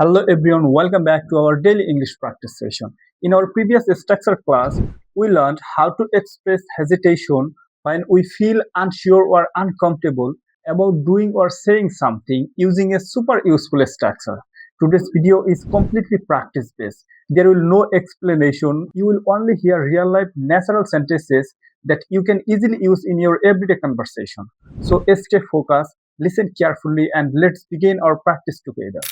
Hello everyone, welcome back to our daily English practice session. In our previous structure class, we learned how to express hesitation when we feel unsure or uncomfortable about doing or saying something using a super useful structure. Today's video is completely practice based. There will no explanation. You will only hear real life natural sentences that you can easily use in your everyday conversation. So stay focused, listen carefully, and let's begin our practice together.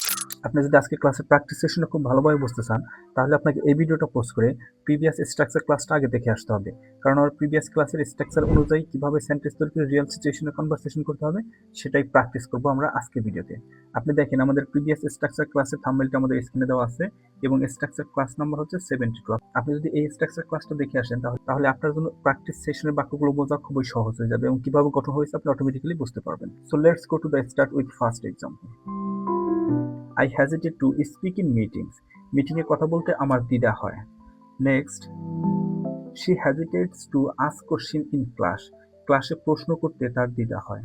আপনি যদি আজকে ক্লাসের practice সেশনে খুব ভালোভাবে বুঝতে চান তাহলে আপনাকে এই ভিডিওটা পোস্ট করে প্রিভিয়াস স্ট্রাকচার ক্লাসটা আগে দেখে আসতে হবে, কারণ আমার প্রিভিয়াস ক্লাসের স্ট্রাকচার অনুযায়ী কীভাবে সেন্টেন্স তৈরি করে রিয়েল সিচুয়েশনে কনভারসেশন করতে হবে সেটাই প্র্যাকটিস করবো আমরা আজকে ভিডিওতে। আপনি দেখেন আমাদের প্রিভিয়াস স্ট্রাকচার ক্লাসের থাম্বনেলটা আমাদের স্ক্রিনে দেওয়া আছে এবং স্ট্রাকচার ক্লাস নাম্বার হচ্ছে 72। আপনি যদি এই স্ট্রাকচার ক্লাসটা দেখে আসেন তাহলে আপনার জন্য প্র্যাকটিস সেশনের বাক্যগুলো বোঝা খুবই সহজ হয়ে যাবে এবং কীভাবে গঠন হয়েছে আপনি অটোমেটিক্যালি বুঝতে পারবেন। So let's go to the start with first example. I hesitate to speak in meetings. মিটিংয়ে কথা বলতে আমার দ্বিধা হয়। Next, she hesitates to ask question in class. ক্লাসে প্রশ্ন করতে তার দ্বিধা হয়।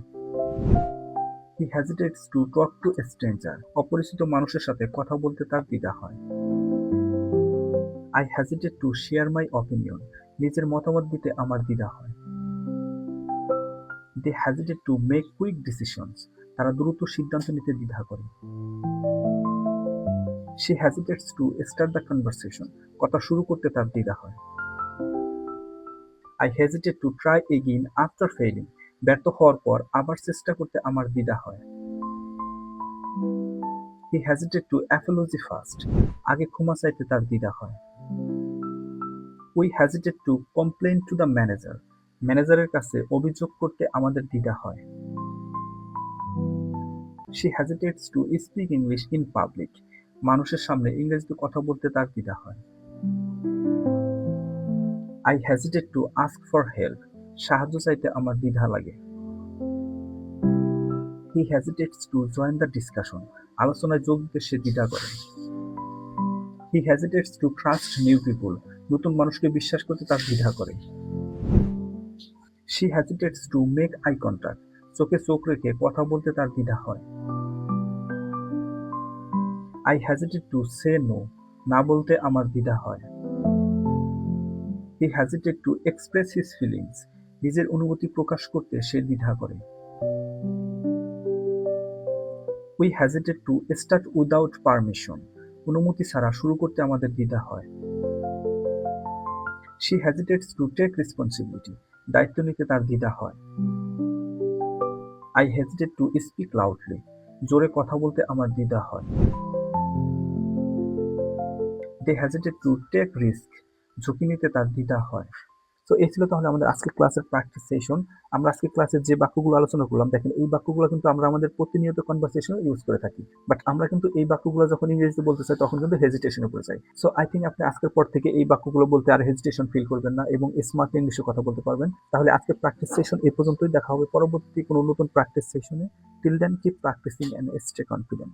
He hesitates to talk to a stranger. অপরিচিত মানুষের সাথে কথা বলতে তার দ্বিধা হয়। I hesitate to share my opinion. নিজের মতামত দিতে আমার দ্বিধা হয়। They hesitate to make quick decisions. তারা দ্রুত সিদ্ধান্ত নিতে দ্বিধা করে। She hesitates to start the conversation. কথা শুরু করতে তার দ্বিধা হয়। I hesitate to try again after failing. ব্যর্থ হওয়ার পর আবার চেষ্টা করতে আমার দ্বিধা হয়। He hesitated to apology first. আগে ক্ষমা চাইতে তার দ্বিধা হয়। We hesitate to complain to the manager. ম্যানেজারের কাছে অভিযোগ করতে আমাদের দ্বিধা হয়। She hesitates to speak English in public. মানুষের সামনে ইংরেজিতে কথা বলতে তার দ্বিধা হয়। I hesitate to ask for help. সাহায্য চাইতে আমার দ্বিধা লাগে। He hesitates to join the discussion. আলোচনায় যোগ দিতে সে দ্বিধা করে। He hesitates to trust new people. নতুন মানুষকে বিশ্বাস করতে তার দ্বিধা করে। She hesitates to make eye contact. চোখে চোখ রেখে কথা বলতে তার দ্বিধা হয়। I hesitate to say no. না বলতে আমার দ্বিধা হয়। He hesitated to express his feelings. নিজের অনুভূতি প্রকাশ করতে সে দ্বিধা করে। We hesitate to start without permission. অনুমতি ছাড়া শুরু করতে আমাদের দ্বিধা হয়। She hesitates to take responsibility. দায়িত্ব নিতে তার দ্বিধা হয়। I hesitate to speak loudly. জোরে কথা বলতে আমার দ্বিধা হয়। They hesitate to take risk. ঝুঁকি নিতে তার দ্বিধা হয়। তো এই ছিল তাহলে আমাদের আজকে ক্লাসের প্র্যাকটিস সেশন। আমরা আজকে ক্লাসের যে বাক্যগুলো আলোচনা করলাম, দেখেন এই বাক্যগুলো কিন্তু আমরা আমাদের প্রতিনিয়ত কনভারসেশনে ইউজ করে থাকি, বাট আমরা কিন্তু এই বাক্যগুলো যখন ইংরেজিতে বলতে চাই তখন কিন্তু হেজিটেশনে পড়ে যাই। সো আই থিঙ্ক আপনি আজকের পর থেকে এই বাক্যগুলো বলতে আর হেজিটেশন ফিল করবেন না এবং স্মার্ট ইংলিশে কথা বলতে পারবেন। তাহলে আজকের প্র্যাকটিস সেশন এই পর্যন্তই। দেখা হবে পরবর্তী কোনো নতুন প্র্যাকটিস সেশনে। Till then keep practicing and stay confident.